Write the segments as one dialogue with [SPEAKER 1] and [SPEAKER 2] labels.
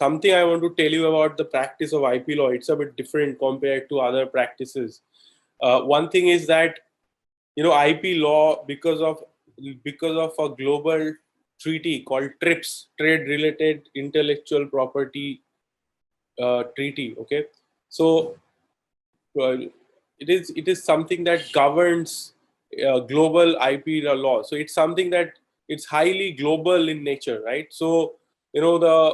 [SPEAKER 1] something I want to tell you about the practice of IP law. It's a bit different compared to other practices. One thing is that, IP law, because of a global treaty called TRIPS, Trade Related Intellectual Property Treaty. Okay, so it is something that governs global IP law. So it's something that it's highly global in nature, right? So the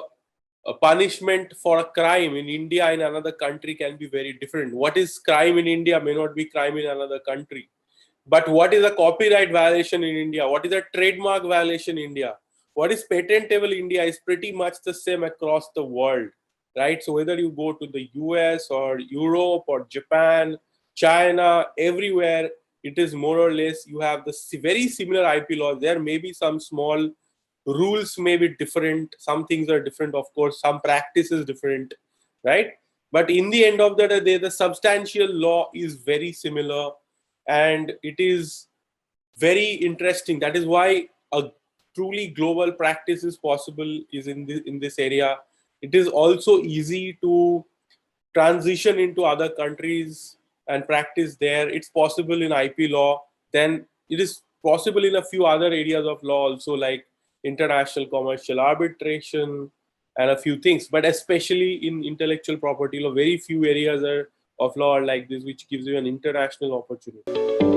[SPEAKER 1] punishment for a crime in India and another country can be very different. What is crime in India may not be crime in another country. But what is a copyright violation in India? What is a trademark violation in India? What is patentable in India is pretty much the same across the world, right? So whether you go to the US or Europe or Japan, China, everywhere, it is more or less you have the very similar IP laws. There may be some small rules may be different. Some things are different, of course. Some practice is different, right? But in the end of the day, the substantial law is very similar, and it is very interesting. That is why a truly global practice is possible is in this area. It is also easy to transition into other countries and practice there. It's possible in IP law. Then it is possible in a few other areas of law also, like international commercial arbitration and a few things. But especially in intellectual property law, very few areas of law are like this, which gives you an international opportunity.